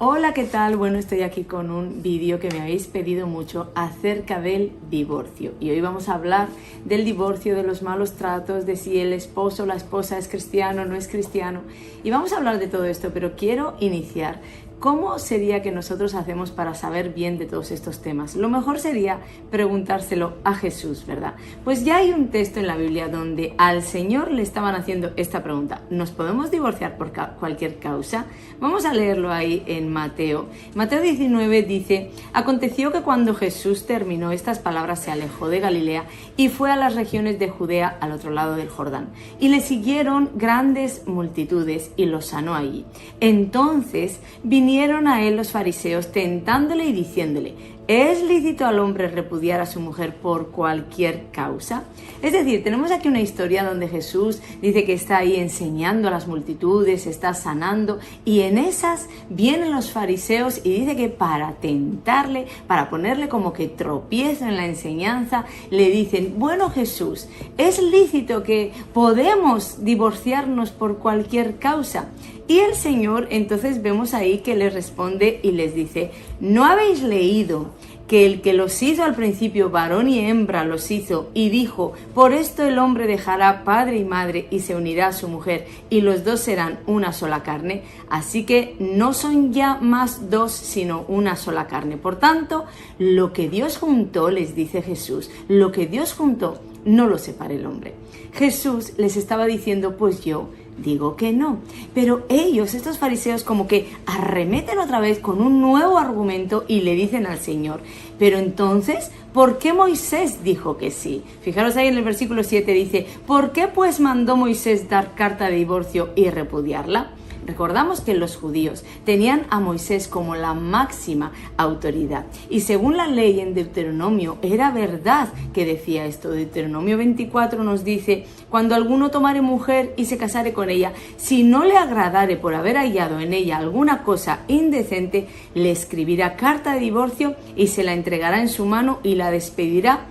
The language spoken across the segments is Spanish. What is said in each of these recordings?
Hola, ¿qué tal? Bueno, estoy aquí con un vídeo que me habéis pedido mucho acerca del divorcio. Y hoy vamos a hablar del divorcio, de los malos tratos, de si el esposo o la esposa es cristiano o no es cristiano. Y vamos a hablar de todo esto, pero quiero iniciar. ¿Cómo sería que nosotros hacemos para saber bien de todos estos temas? Lo mejor sería preguntárselo a Jesús, ¿verdad? Pues ya hay un texto en la Biblia donde al Señor le estaban haciendo esta pregunta. ¿Nos podemos divorciar por cualquier causa? Vamos a leerlo ahí en Mateo. Mateo 19 dice: aconteció que cuando Jesús terminó estas palabras se alejó de Galilea y fue a las regiones de Judea al otro lado del Jordán. Y le siguieron grandes multitudes y los sanó allí. Entonces vinieron a él los fariseos tentándole y diciéndole: ¿es lícito al hombre repudiar a su mujer por cualquier causa? Es decir, tenemos aquí una historia donde Jesús dice que está ahí enseñando a las multitudes, está sanando, y en esas vienen los fariseos y dice que para tentarle, para ponerle como que tropiezo en la enseñanza, le dicen: bueno, Jesús, ¿es lícito que podemos divorciarnos por cualquier causa? Y el Señor, entonces vemos ahí que les responde y les dice: ¿no habéis leído que el que los hizo al principio, varón y hembra los hizo, y dijo: por esto el hombre dejará padre y madre y se unirá a su mujer, y los dos serán una sola carne? Así que no son ya más dos, sino una sola carne. Por tanto, lo que Dios juntó, les dice Jesús, lo que Dios juntó, no lo separe el hombre. Jesús les estaba diciendo: pues yo digo que no. Pero ellos, estos fariseos, como que arremeten otra vez con un nuevo argumento y le dicen al Señor: pero entonces, ¿por qué Moisés dijo que sí? Fijaros ahí en el versículo 7 dice: ¿por qué pues mandó Moisés dar carta de divorcio y repudiarla? Recordamos que los judíos tenían a Moisés como la máxima autoridad, y según la ley en Deuteronomio era verdad que decía esto. Deuteronomio 24 nos dice: cuando alguno tomare mujer y se casare con ella, si no le agradare por haber hallado en ella alguna cosa indecente, le escribirá carta de divorcio y se la entregará en su mano y la despedirá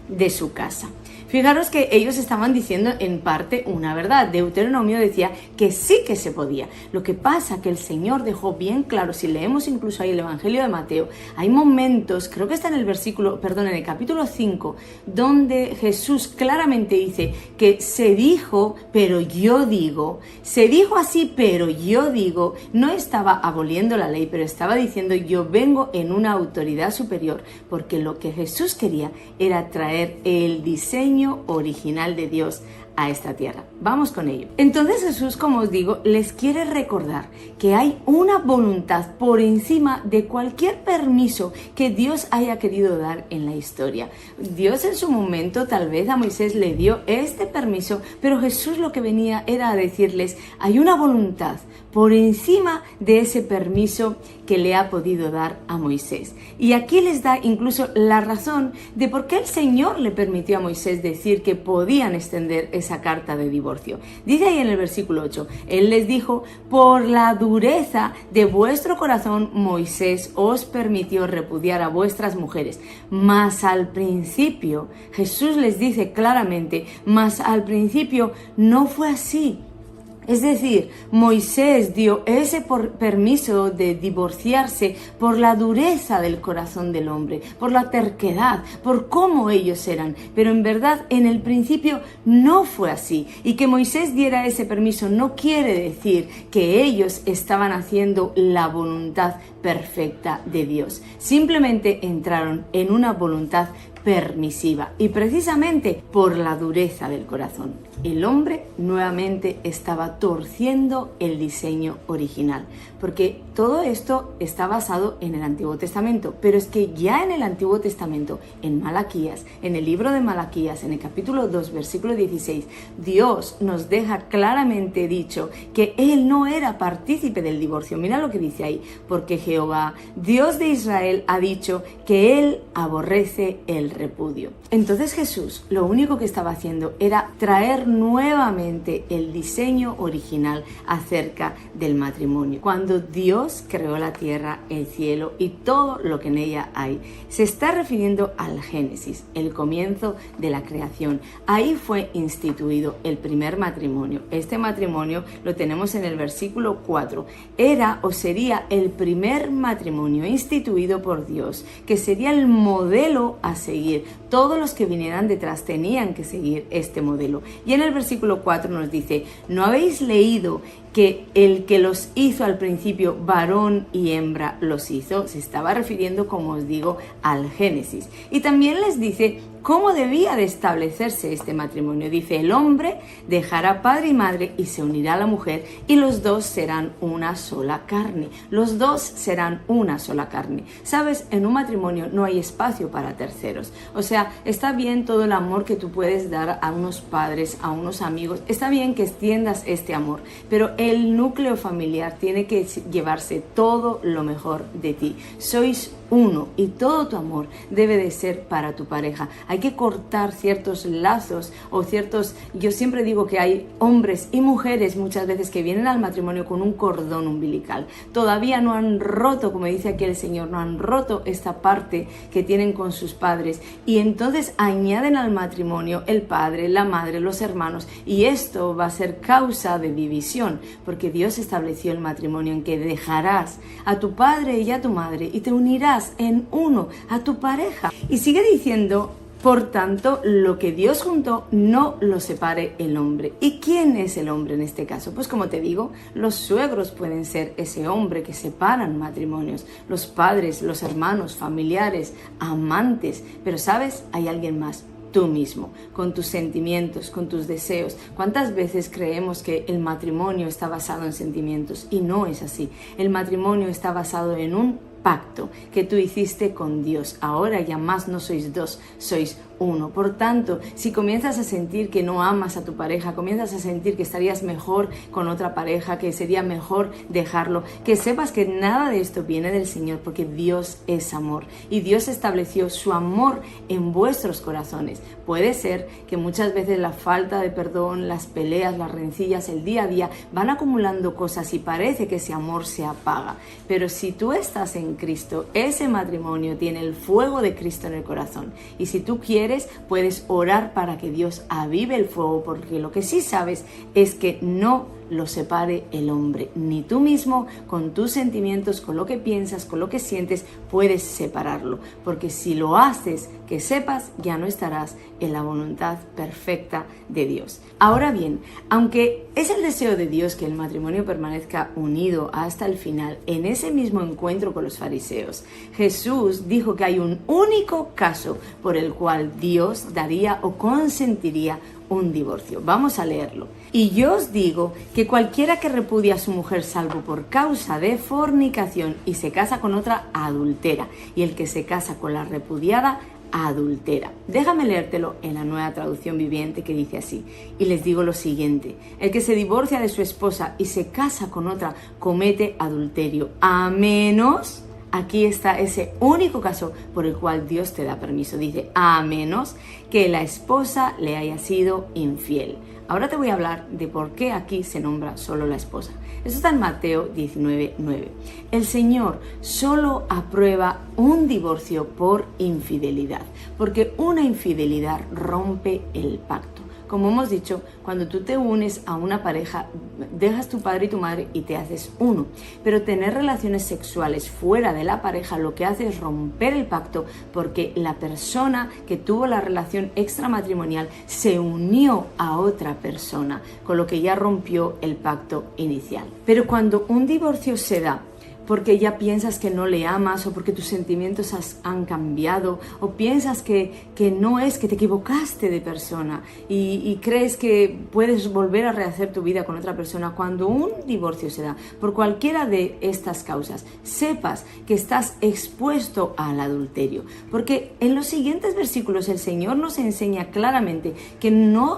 de su casa. Fijaros que ellos estaban diciendo en parte una verdad. Deuteronomio decía que sí que se podía. Lo que pasa que el Señor dejó bien claro, si leemos incluso ahí el Evangelio de Mateo, hay momentos, creo que está en el capítulo 5, donde Jesús claramente dice que se dijo, pero yo digo, se dijo así, pero yo digo. No estaba aboliendo la ley, pero estaba diciendo: yo vengo en una autoridad superior, porque lo que Jesús quería era traer el diseño original de Dios a esta tierra. Vamos con ello. Entonces Jesús, como os digo, les quiere recordar que hay una voluntad por encima de cualquier permiso que Dios haya querido dar en la historia. Dios en su momento tal vez a Moisés le dio este permiso, pero Jesús lo que venía era a decirles: hay una voluntad por encima de ese permiso que le ha podido dar a Moisés. Y aquí les da incluso la razón de por qué el Señor le permitió a Moisés decir que podían extender esa carta de divorcio. Dice ahí en el versículo 8, Él les dijo: por la dureza de vuestro corazón Moisés os permitió repudiar a vuestras mujeres. Mas al principio, Jesús les dice claramente, mas al principio no fue así. Es decir, Moisés dio ese permiso de divorciarse por la dureza del corazón del hombre, por la terquedad, por cómo ellos eran. Pero en verdad, en el principio no fue así. Y que Moisés diera ese permiso no quiere decir que ellos estaban haciendo la voluntad perfecta de Dios. Simplemente entraron en una voluntad permisiva, y precisamente por la dureza del corazón. El hombre nuevamente estaba torciendo el diseño original, porque todo esto está basado en el Antiguo Testamento, pero es que ya en el Antiguo Testamento, en Malaquías, en el libro de Malaquías, en el capítulo 2, versículo 16, Dios nos deja claramente dicho que Él no era partícipe del divorcio. Mira lo que dice ahí: porque Jehová, Dios de Israel, ha dicho que Él aborrece el repudio. Entonces Jesús lo único que estaba haciendo era traer nuevamente el diseño original acerca del matrimonio. Cuando Dios creó la tierra, el cielo y todo lo que en ella hay, se está refiriendo al Génesis, el comienzo de la creación. Ahí fue instituido el primer matrimonio. Este matrimonio lo tenemos en el versículo 4. Era o sería el primer matrimonio instituido por Dios, que sería el modelo a seguir. Todos los que vinieran detrás tenían que seguir este modelo. Y en el versículo 4 nos dice: ¿no habéis leído que el que los hizo al principio, varón y hembra los hizo? Se estaba refiriendo, como os digo, al Génesis. Y también les dice cómo debía de establecerse este matrimonio. Dice: el hombre dejará padre y madre y se unirá a la mujer, y los dos serán una sola carne. Los dos serán una sola carne. ¿Sabes? En un matrimonio no hay espacio para terceros. O sea, está bien todo el amor que tú puedes dar a unos padres, a unos amigos. Está bien que extiendas este amor, pero el núcleo familiar tiene que llevarse todo lo mejor de ti. Sois uno y todo tu amor debe de ser para tu pareja. Hay que cortar ciertos lazos o ciertos... Yo siempre digo que hay hombres y mujeres muchas veces que vienen al matrimonio con un cordón umbilical. Todavía no han roto, como dice aquí el Señor, no han roto esta parte que tienen con sus padres, y entonces añaden al matrimonio el padre, la madre, los hermanos, y esto va a ser causa de división, porque Dios estableció el matrimonio en que dejarás a tu padre y a tu madre y te unirás en uno a tu pareja. Y sigue diciendo: por tanto, lo que Dios juntó no lo separe el hombre. ¿Y quién es el hombre en este caso? Pues como te digo, los suegros pueden ser ese hombre que separan matrimonios, los padres, los hermanos, familiares, amantes. Pero ¿sabes? Hay alguien más. Tú mismo, con tus sentimientos, con tus deseos. ¿Cuántas veces creemos que el matrimonio está basado en sentimientos? Y no es así. El matrimonio está basado en un pacto que tú hiciste con Dios. Ahora ya más no sois dos, sois uno. Por tanto, si comienzas a sentir que no amas a tu pareja, comienzas a sentir que estarías mejor con otra pareja, que sería mejor dejarlo, que sepas que nada de esto viene del Señor, porque Dios es amor y Dios estableció su amor en vuestros corazones. Puede ser que muchas veces la falta de perdón, las peleas, las rencillas, el día a día van acumulando cosas y parece que ese amor se apaga. Pero si tú estás en Cristo, ese matrimonio tiene el fuego de Cristo en el corazón. Y si tú quieres, puedes orar para que Dios avive el fuego, porque lo que sí sabes es que no lo separe el hombre, ni tú mismo con tus sentimientos, con lo que piensas, con lo que sientes, puedes separarlo, porque si lo haces, que sepas, ya no estarás en la voluntad perfecta de Dios. Ahora bien, aunque es el deseo de Dios que el matrimonio permanezca unido hasta el final, en ese mismo encuentro con los fariseos, Jesús dijo que hay un único caso por el cual Dios daría o consentiría un divorcio. Vamos a leerlo. Y yo os digo que cualquiera que repudia a su mujer salvo por causa de fornicación y se casa con otra, adultera, y el que se casa con la repudiada, adultera. Déjame leértelo en la Nueva Traducción Viviente, que dice así: y les digo lo siguiente: el que se divorcia de su esposa y se casa con otra comete adulterio, a menos... Aquí está ese único caso por el cual Dios te da permiso. Dice: a menos que la esposa le haya sido infiel. Ahora te voy a hablar de por qué aquí se nombra solo la esposa. Eso está en Mateo 19:9. El Señor solo aprueba un divorcio por infidelidad, porque una infidelidad rompe el pacto. Como hemos dicho, cuando tú te unes a una pareja, dejas tu padre y tu madre y te haces uno. Pero tener relaciones sexuales fuera de la pareja lo que hace es romper el pacto, porque la persona que tuvo la relación extramatrimonial se unió a otra persona, con lo que ya rompió el pacto inicial. Pero cuando un divorcio se da porque ya piensas que no le amas, o porque tus sentimientos han cambiado, o piensas que no es, que te equivocaste de persona y crees que puedes volver a rehacer tu vida con otra persona. Cuando un divorcio se da por cualquiera de estas causas, sepas que estás expuesto al adulterio, porque en los siguientes versículos el Señor nos enseña claramente que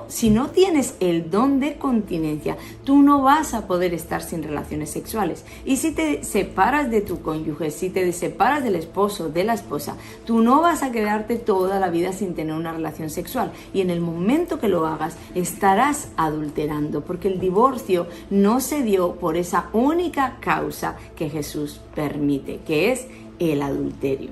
si no tienes el don de continencia, tú no vas a poder estar sin relaciones sexuales. Y si te separas separas de tu cónyuge, si te separas del esposo, de la esposa, tú no vas a quedarte toda la vida sin tener una relación sexual. Y en el momento que lo hagas, estarás adulterando, porque el divorcio no se dio por esa única causa que Jesús permite, que es el adulterio.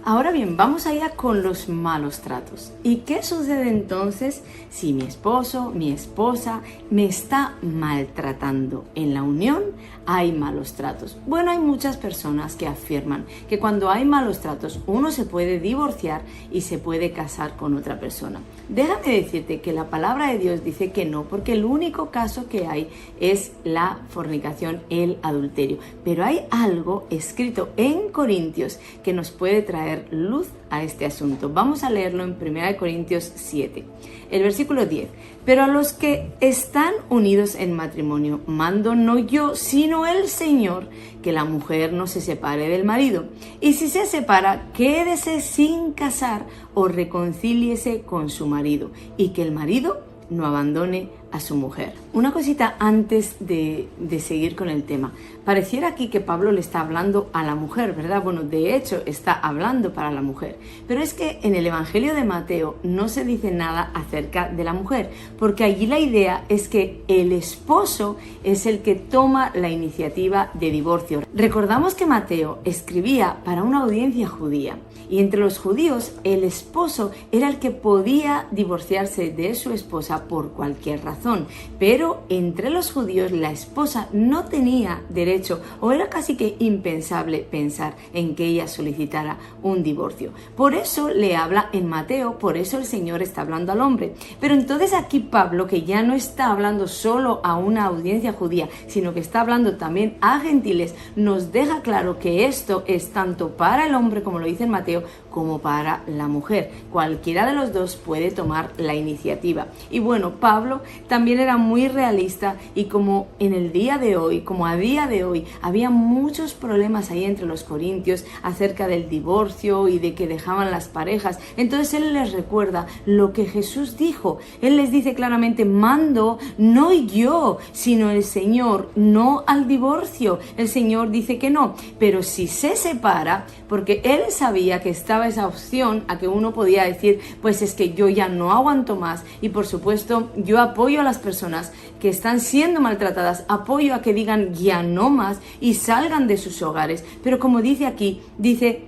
Ahora bien, vamos allá con los malos tratos. ¿Y qué sucede entonces si mi esposo, mi esposa me está maltratando? En la unión hay malos tratos. Bueno, hay muchas personas que afirman que cuando hay malos tratos uno se puede divorciar y se puede casar con otra persona. Déjame decirte que la palabra de Dios dice que no, porque el único caso que hay es la fornicación, el adulterio. Pero hay algo escrito en Corintios que nos puede traer luz a este asunto. Vamos a leerlo en 1 Corintios 7, el versículo 10. Pero a los que están unidos en matrimonio, mando no yo, sino el Señor, que la mujer no se separe del marido. Y si se separa, quédese sin casar o reconcíliese con su marido, y que el marido no abandone a su mujer. Una cosita antes de seguir con el tema. Pareciera aquí que Pablo le está hablando a la mujer, ¿verdad? Bueno, de hecho está hablando para la mujer. Pero es que en el Evangelio de Mateo no se dice nada acerca de la mujer, porque allí la idea es que el esposo es el que toma la iniciativa de divorcio. Recordamos que Mateo escribía para una audiencia judía, y entre los judíos el esposo era el que podía divorciarse de su esposa por cualquier razón, pero entre los judíos la esposa no tenía derecho, o era casi que impensable pensar en que ella solicitara un divorcio. Por eso le habla en Mateo, por eso el Señor está hablando al hombre. Pero entonces aquí Pablo, que ya no está hablando solo a una audiencia judía, sino que está hablando también a gentiles, nos deja claro que esto es tanto para el hombre, como lo dice en Mateo, como para la mujer. Cualquiera de los dos puede tomar la iniciativa. Y bueno, Pablo también era muy realista, y como en el día de hoy, como a día de hoy, había muchos problemas ahí entre los corintios acerca del divorcio y de que dejaban las parejas, entonces él les recuerda lo que Jesús dijo. Él les dice claramente: mando no yo, sino el Señor, no al divorcio. El Señor dice que no, pero si se separa, porque él sabía que estaba esa opción a que uno podía decir: pues es que yo ya no aguanto más, y por supuesto yo apoyo a las personas que están siendo maltratadas, apoyo a que digan ya no más y salgan de sus hogares. Pero como dice aquí, dice: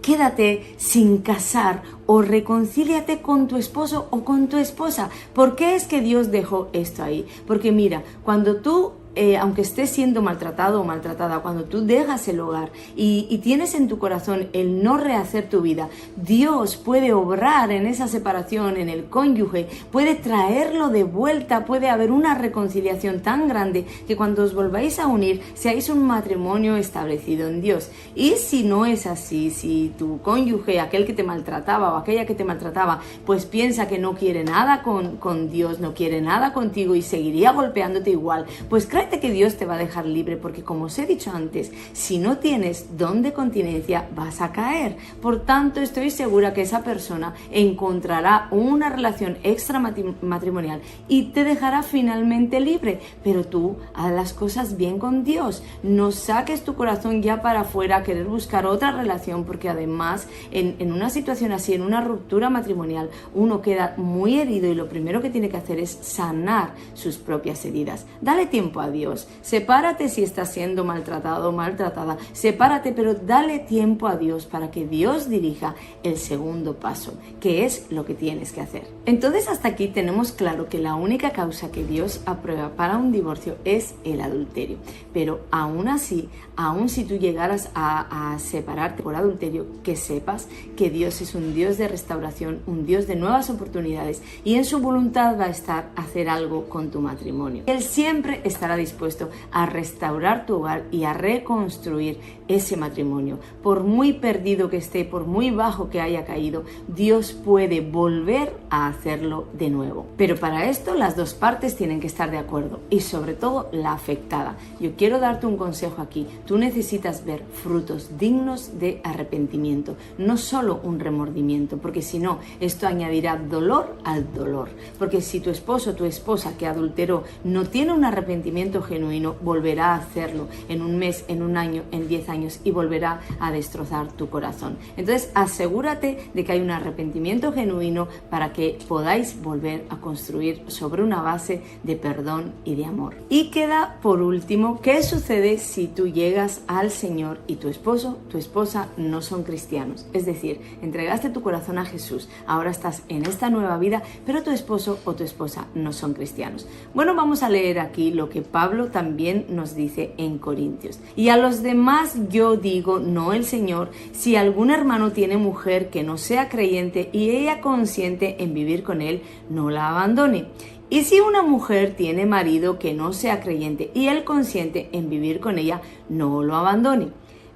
quédate sin casar o reconcíliate con tu esposo o con tu esposa. ¿Por qué es que Dios dejó esto ahí? Porque mira, cuando tú aunque estés siendo maltratado o maltratada, cuando tú dejas el hogar y tienes en tu corazón el no rehacer tu vida, Dios puede obrar en esa separación, en el cónyuge, puede traerlo de vuelta, puede haber una reconciliación tan grande que cuando os volváis a unir, seáis un matrimonio establecido en Dios. Y si no es así, si tu cónyuge, aquel que te maltrataba o aquella que te maltrataba, pues piensa que no quiere nada con Dios, no quiere nada contigo y seguiría golpeándote igual, pues créete que Dios te va a dejar libre, porque como os he dicho antes, si no tienes don de continencia vas a caer. Por tanto, estoy segura que esa persona encontrará una relación extramatrimonial y te dejará finalmente libre. Pero tú haz las cosas bien con Dios, no saques tu corazón ya para afuera a querer buscar otra relación, porque además en una situación así, en una ruptura matrimonial, uno queda muy herido y lo primero que tiene que hacer es sanar sus propias heridas. Dale tiempo a Dios, sepárate si estás siendo maltratado o maltratada, sepárate, pero dale tiempo a Dios para que Dios dirija el segundo paso, que es lo que tienes que hacer. Entonces hasta aquí tenemos claro que la única causa que Dios aprueba para un divorcio es el adulterio, pero aún así, aún si tú llegaras a separarte por adulterio, que sepas que Dios es un Dios de restauración, un Dios de nuevas oportunidades, y en su voluntad va a estar hacer algo con tu matrimonio. Él siempre estará dispuesto a restaurar tu hogar y a reconstruir ese matrimonio. Por muy perdido que esté, por muy bajo que haya caído, Dios puede volver a hacerlo de nuevo. Pero para esto las dos partes tienen que estar de acuerdo, y sobre todo la afectada. Yo quiero darte un consejo aquí. Tú necesitas ver frutos dignos de arrepentimiento, no solo un remordimiento, porque si no, esto añadirá dolor al dolor. Porque si tu esposo o tu esposa que adulteró no tiene un arrepentimiento arrepentimiento genuino, volverá a hacerlo en un mes, en un año, en 10 años y volverá a destrozar tu corazón. Entonces asegúrate de que hay un arrepentimiento genuino para que podáis volver a construir sobre una base de perdón y de amor. Y queda por último, ¿qué sucede si tú llegas al Señor y tu esposo, tu esposa no son cristianos? Es decir, entregaste tu corazón a Jesús, ahora estás en esta nueva vida, pero tu esposo o tu esposa no son cristianos. Bueno, vamos a leer aquí lo que Pablo también nos dice en Corintios. Y a los demás yo digo, no el Señor, si algún hermano tiene mujer que no sea creyente y ella consiente en vivir con él, no la abandone. Y si una mujer tiene marido que no sea creyente y él consiente en vivir con ella, no lo abandone.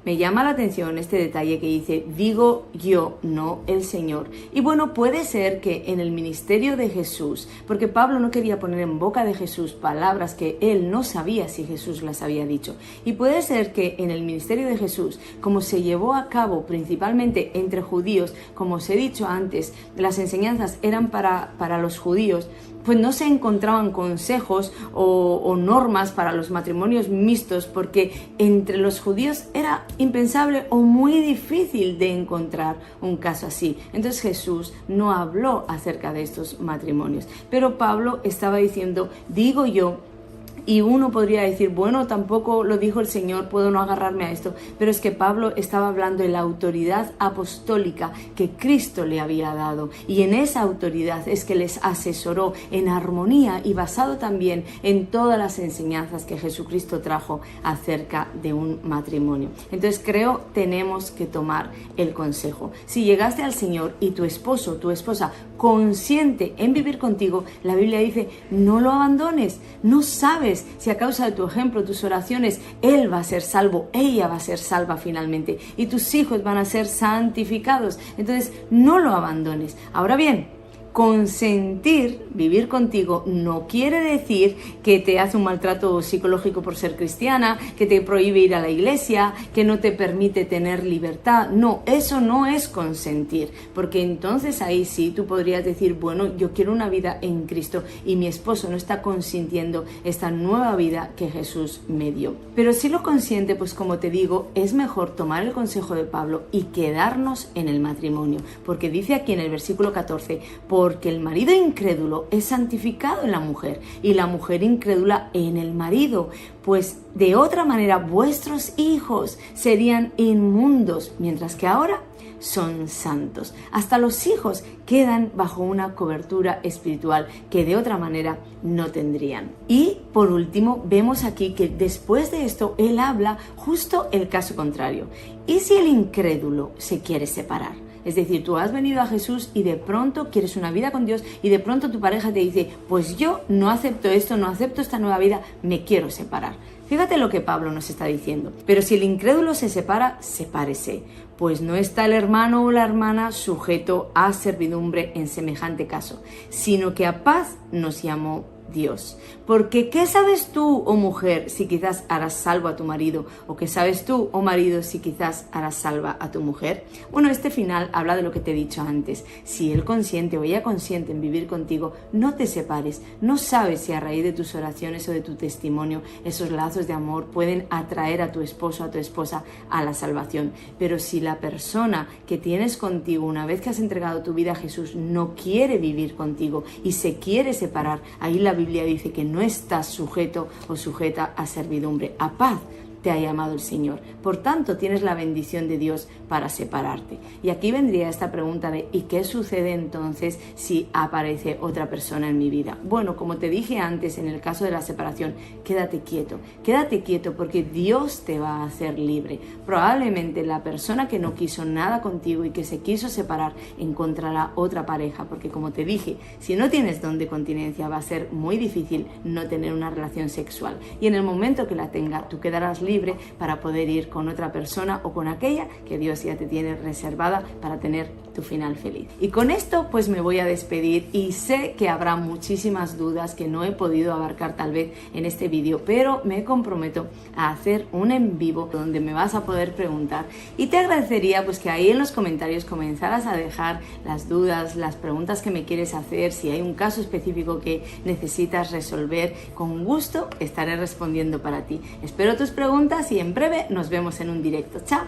Me llama la atención este detalle que dice, digo yo, no el Señor. Y bueno, puede ser que en el ministerio de Jesús, porque Pablo no quería poner en boca de Jesús palabras que él no sabía si Jesús las había dicho. Y puede ser que en el ministerio de Jesús, como se llevó a cabo principalmente entre judíos, como os he dicho antes, las enseñanzas eran para los judíos, pues no se encontraban consejos o normas para los matrimonios mixtos, porque entre los judíos era impensable o muy difícil de encontrar un caso así. Entonces Jesús no habló acerca de estos matrimonios, pero Pablo estaba diciendo, digo yo. Y uno podría decir, bueno, tampoco lo dijo el Señor, puedo no agarrarme a esto. Pero es que Pablo estaba hablando de la autoridad apostólica que Cristo le había dado. Y en esa autoridad es que les asesoró en armonía y basado también en todas las enseñanzas que Jesucristo trajo acerca de un matrimonio. Entonces creo tenemos que tomar el consejo. Si llegaste al Señor y tu esposo, tu esposa consiente en vivir contigo, la Biblia dice, no lo abandones. No sabes si a causa de tu ejemplo, tus oraciones, él va a ser salvo, ella va a ser salva finalmente y tus hijos van a ser santificados. Entonces no lo abandones. Ahora bien, consentir vivir contigo no quiere decir que te hace un maltrato psicológico por ser cristiana, que te prohíbe ir a la iglesia, que no te permite tener libertad. No, eso no es consentir, porque entonces ahí sí tú podrías decir, bueno, yo quiero una vida en Cristo y mi esposo no está consintiendo esta nueva vida que Jesús me dio. Pero si lo consiente, pues como te digo, es mejor tomar el consejo de Pablo y quedarnos en el matrimonio, porque dice aquí en el versículo 14, porque el marido incrédulo es santificado en la mujer y la mujer incrédula en el marido, pues de otra manera vuestros hijos serían inmundos, mientras que ahora son santos. Hasta los hijos quedan bajo una cobertura espiritual que de otra manera no tendrían. Y por último, vemos aquí que después de esto, él habla justo el caso contrario. ¿Y si el incrédulo se quiere separar? Es decir, tú has venido a Jesús y de pronto quieres una vida con Dios y de pronto tu pareja te dice, pues yo no acepto esto, no acepto esta nueva vida, me quiero separar. Fíjate lo que Pablo nos está diciendo. Pero si el incrédulo se separa, sepárese, pues no está el hermano o la hermana sujeto a servidumbre en semejante caso, sino que a paz nos llamó Dios. Porque ¿qué sabes tú, oh mujer, si quizás harás salvo a tu marido? ¿O qué sabes tú, oh marido, si quizás harás salva a tu mujer? Bueno, este final habla de lo que te he dicho antes. Si él consiente o ella consiente en vivir contigo, no te separes. No sabes si a raíz de tus oraciones o de tu testimonio esos lazos de amor pueden atraer a tu esposo o a tu esposa a la salvación. Pero si la persona que tienes contigo, una vez que has entregado tu vida a Jesús, no quiere vivir contigo y se quiere separar, ahí la Biblia dice que no estás sujeto o sujeta a servidumbre. A paz te ha llamado el Señor. Por tanto, tienes la bendición de Dios para separarte. Y aquí vendría esta pregunta de ¿y qué sucede entonces si aparece otra persona en mi vida? Bueno, como te dije antes, en el caso de la separación, quédate quieto porque Dios te va a hacer libre. Probablemente la persona que no quiso nada contigo y que se quiso separar encontrará otra pareja, porque como te dije, si no tienes don de continencia va a ser muy difícil no tener una relación sexual. Y en el momento que la tenga, tú quedarás libre libre para poder ir con otra persona o con aquella que Dios ya te tiene reservada para tener tu final feliz. Y con esto pues me voy a despedir, y sé que habrá muchísimas dudas que no he podido abarcar tal vez en este vídeo, pero me comprometo a hacer un en vivo donde me vas a poder preguntar, y te agradecería pues que ahí en los comentarios comenzaras a dejar las dudas, las preguntas que me quieres hacer. Si hay un caso específico que necesitas resolver, con gusto estaré respondiendo para ti. Espero tus preguntas y en breve nos vemos en un directo. ¡Chao!